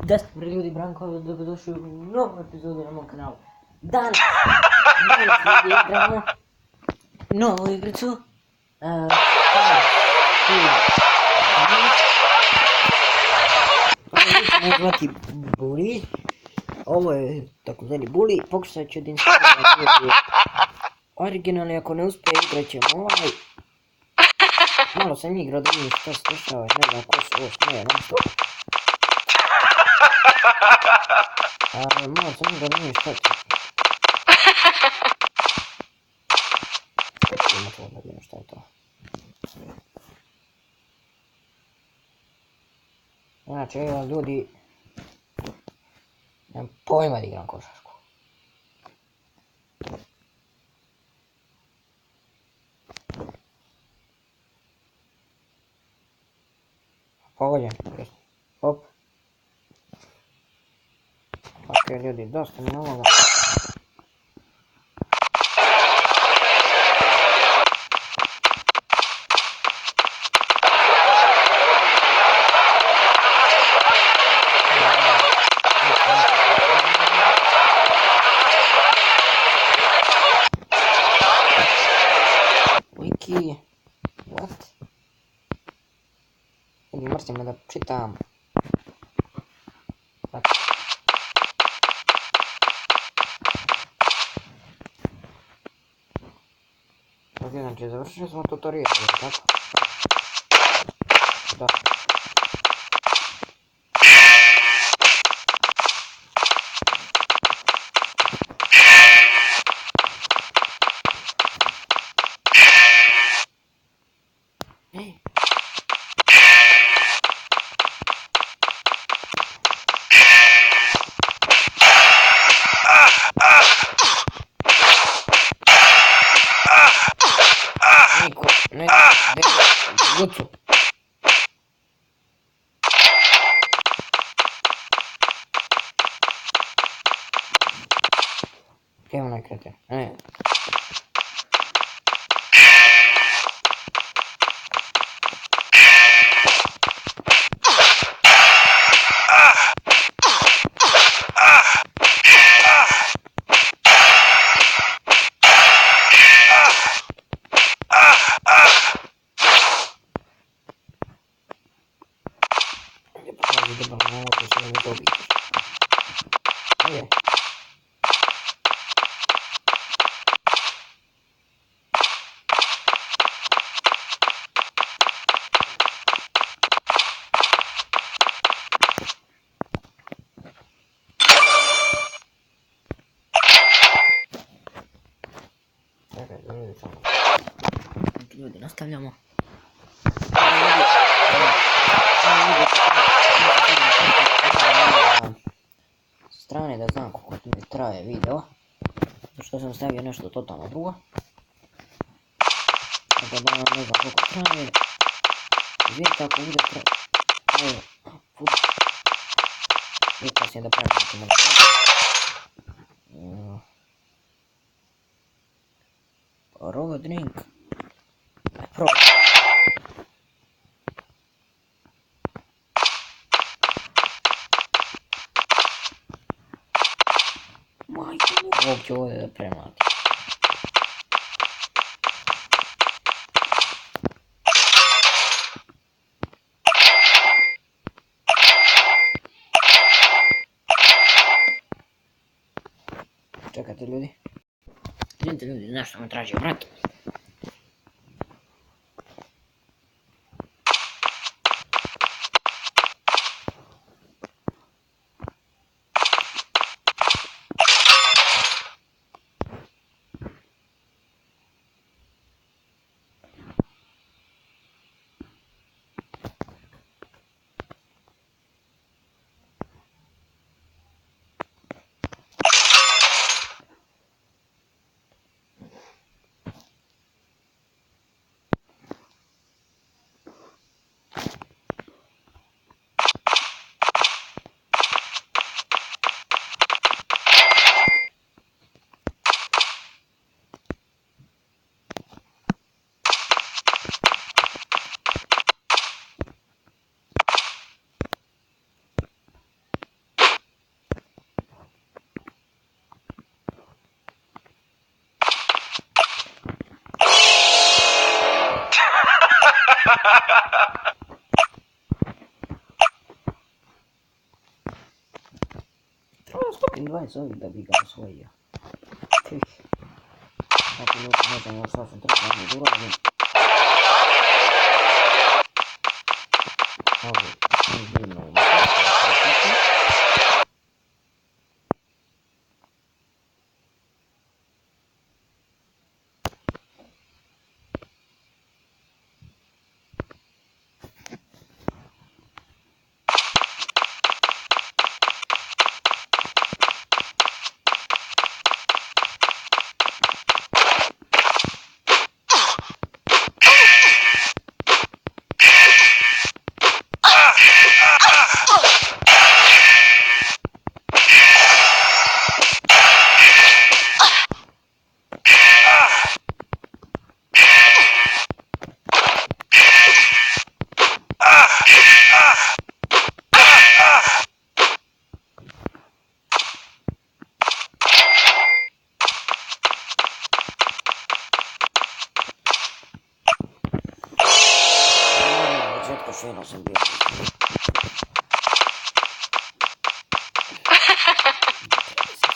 Dosta ljudi, Branko, dobrodošli u novu epizodu na mom kanalu. Danas ljudi igramo novu igricu. Ovo je zvati Buli. Ovo je takozvani Buli. Pokušat ću da instalirati originalni, ako ne uspije igrat ćemo ovaj. Malo sam igrao da vidim što se dešava, ne znam ko se ovo smeje non stop. Malo sam igrao da vidim što će. Idemo to da vidim što je to. Znači, evo ljudi, nemam pojma da igram košarku. Pogođen, hop. Ok ljudi, dosta mi ovoga. Wiki, what? Mrzim me da čitam. Ok, znači završili smo tutorial, tako? Da. Gucu. Kaj onaj kreten? Ljudi, nastavljamo. Sa strane da znam koliko mi traje video. Zato što sam stavio nešto totalno drugo. Tako da ne znam koliko traje. Vidite ako bude traje. I kasnije da pravim neki montaj. Raw drink. Probaj. Majke mu. Ovog ću ovdje da premlatim. Čekajte ljudi. Vidite ljudi, znaš što me tražio brat? Stopim 20 ovih da bi ga osvojio. Tako ljudi ne znam šta sam trebao da uradim. Ovi, izbivno u Šeno sam bio.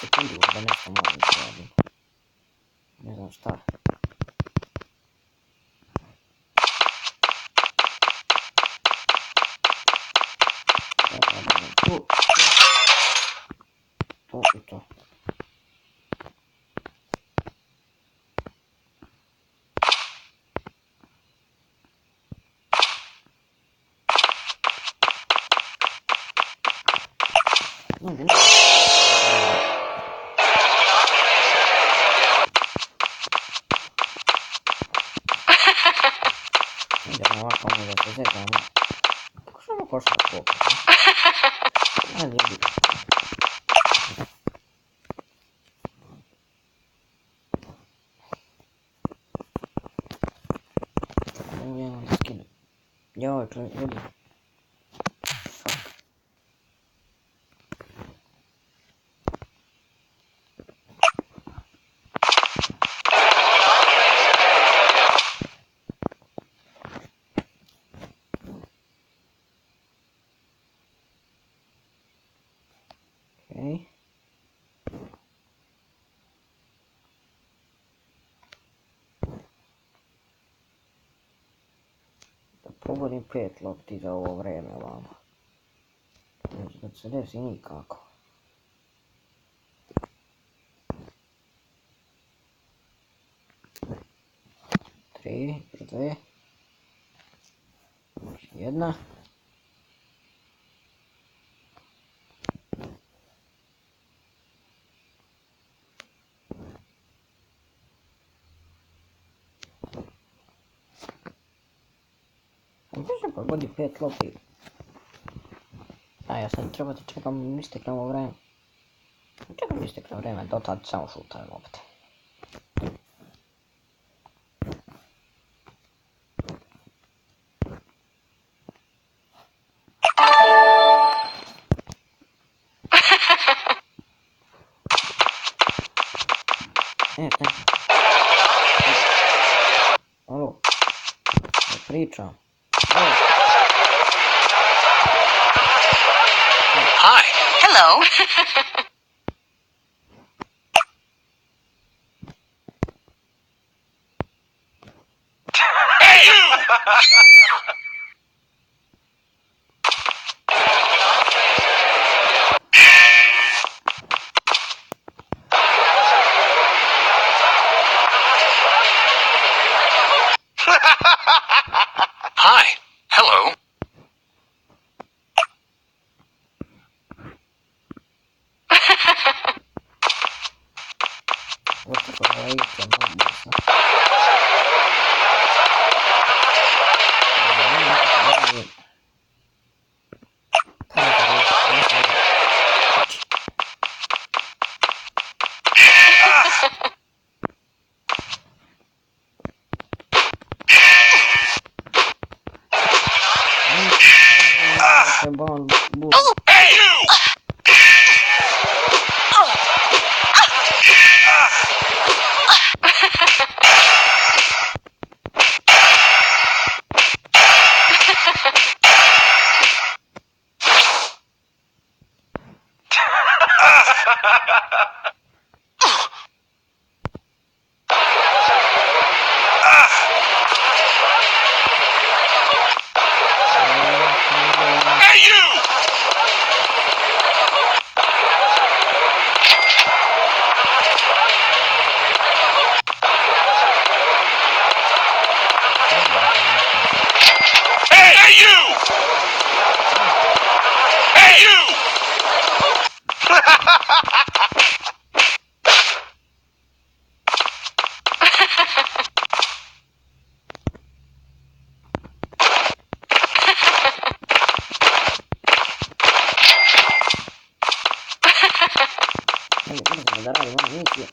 Sekundi da nešto moram da radim. Ne znam šta. Tu. To i to. Ovde ne. Idemo ovako ono da se zezamo. Pokušamo košta koliko. Ajde ljudi. Ovo je ono da skinem. Joj, ljudi. Okej. Da pogodim 5 lopti za ovo vreme vamo. Neće da se desi nikako. Tri, još dve. Još jedna. Gdje se pogodi 5 lopti? A ja sad treba da čekam isteknemo vreme. Čekam istekne vreme, do tad samo šutaju lopte. Alo, ne pričam. Hi. Hello. Hi. Hello. krenemo da radimo one misije.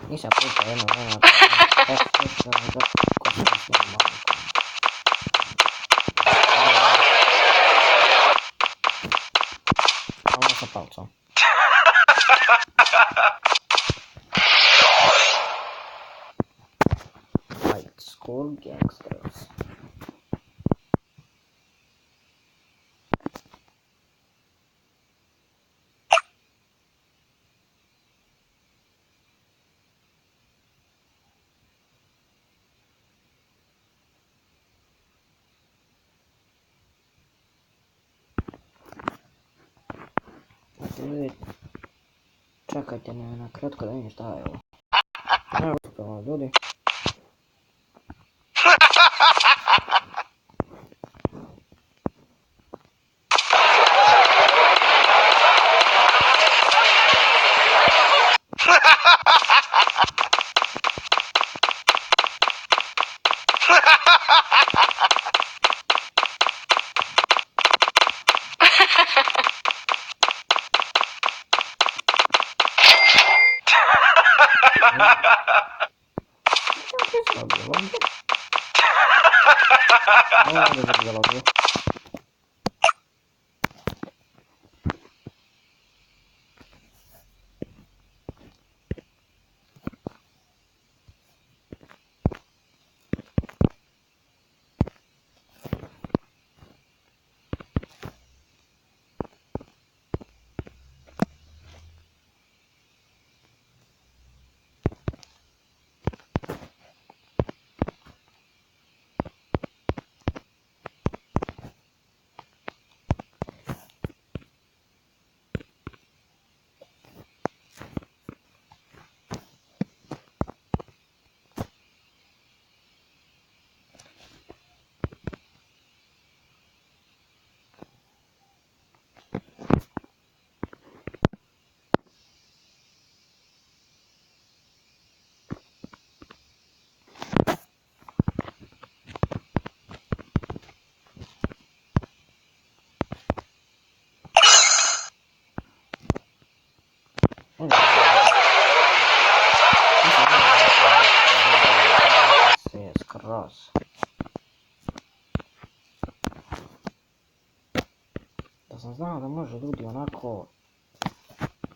Nisam pričao jedno vremena, baš da mi ko sam s njim malo. Malo sa palcom. Like school gangsters. Čekajte na kratko da vidim šta je ovo. Evo uspjelo ljudi. Skroz. Da sam znao da može ljudi onako,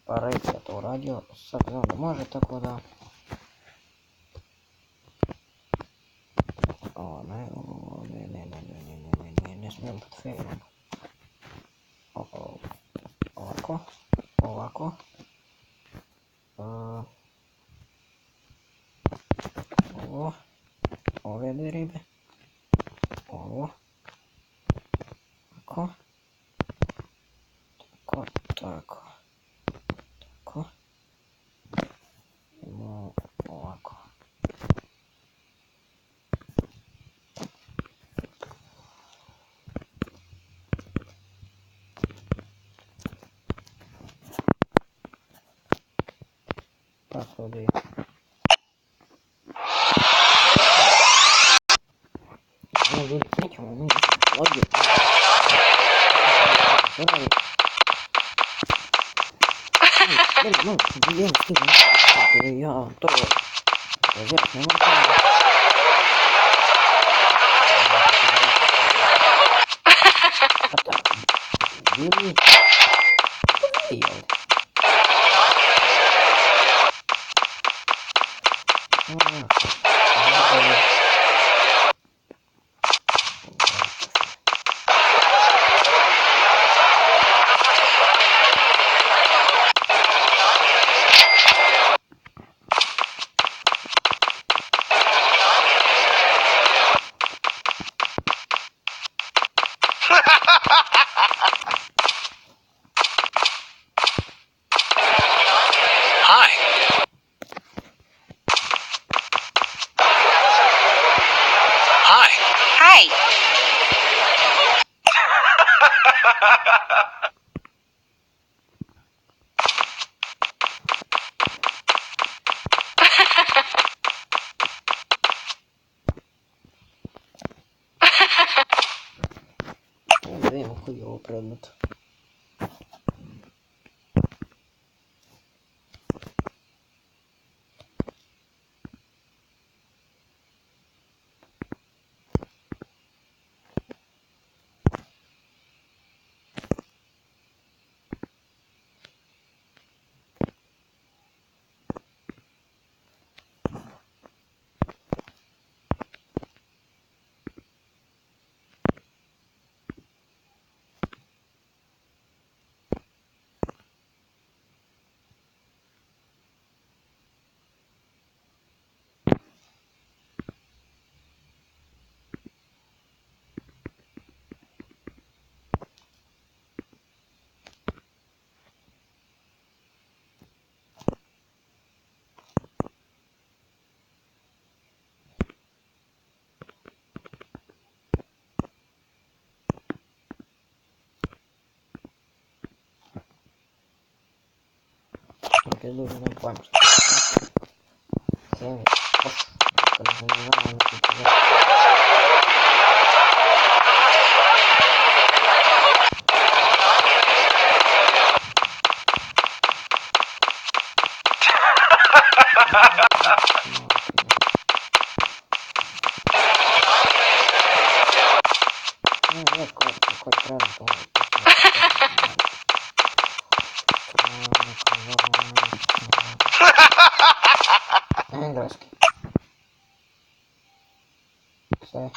pa reći ja to uradio, sad znam da može, tako da... O ne, ne smijem pod fejrom. Ovako, ovako. Ovo, ove dve ribe, ovo, tako, tako, imamo ovako. Tako da je. Nećemo mi ovdje. No, vidim s tim ja to razvijat ne mogu. Pa tako, bili ovdje. Hi. Hi. Hi. Vidimo Koji je ovo predmet? Ok, dobro, nemam pojma što. Sjemi, koš. Kada se ne znamo, onda ti to zove. Ne, ko je pravi to. Engleski. Sve.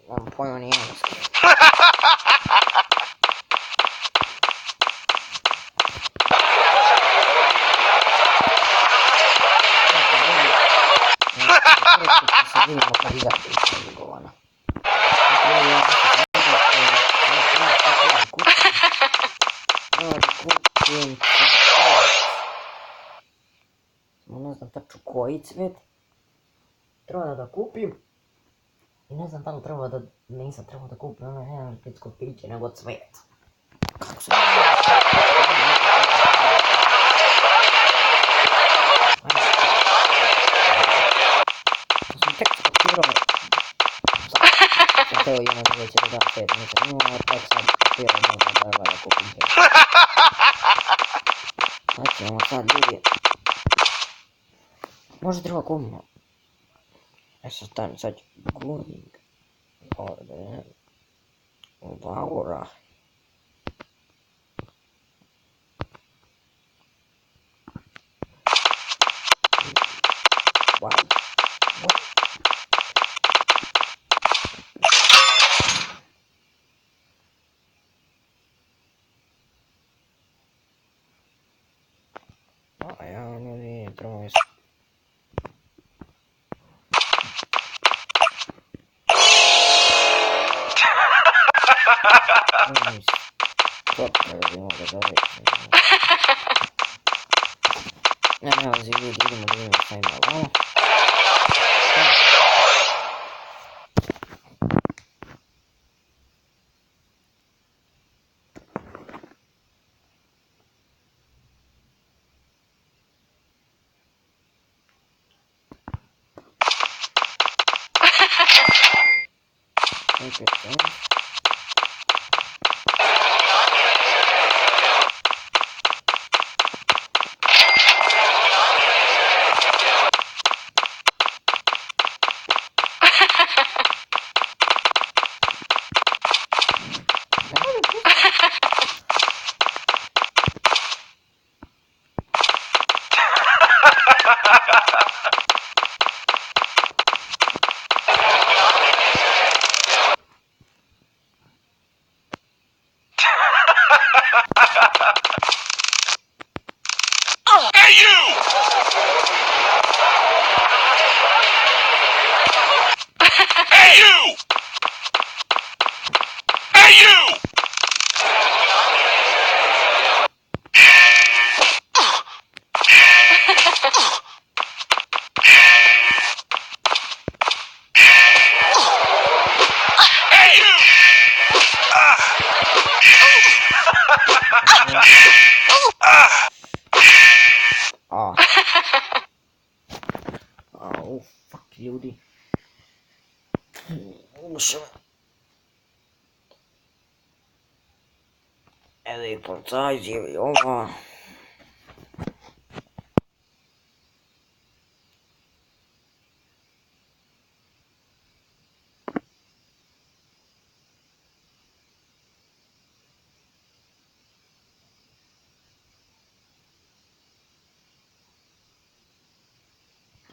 Nemam pojma ni engleski. Se vidimo kad izađe iz Ljubovana. Ne znam tačno koji cvet. Treba da kupim. I ne znam da li treba da, nisam trebao da kupim ono energetsko piće nego cvet. Kako se to sam tek skopirao. Sam teo jedno da će da dam cvet, nisam imao, tek sad skopirao možda da kupim cvet. Znači ćemo sad ljudi. Možda treba kupimo. Sad stani, sad ću going. Ovde. Laura. Wow. A ja ne vidim, prvo je... Ne, ne, ljudi, idemo da vidimo šta ima ovamo. Hey, you! ljudi. Ušao. Evo ih policajci, evo i ova.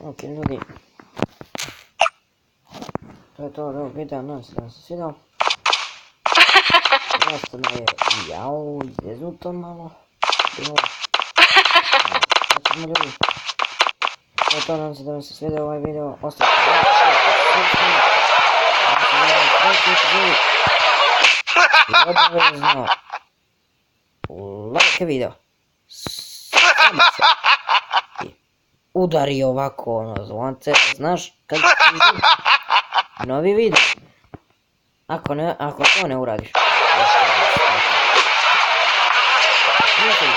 Ok, ljudi. To je to od ovog videa, nadam se da vam se svidao. Jednostavno je jao, izveznuto malo. Znači ljudi. To je to, nadam se da vam se svidao ovaj video. Ostavite lajk, sher, subscribe. I obavezno lajke video. Samo se. Udari ovako ono zvonce, znaš kad izađe novi video. Ako to ne uradiš. Mislim,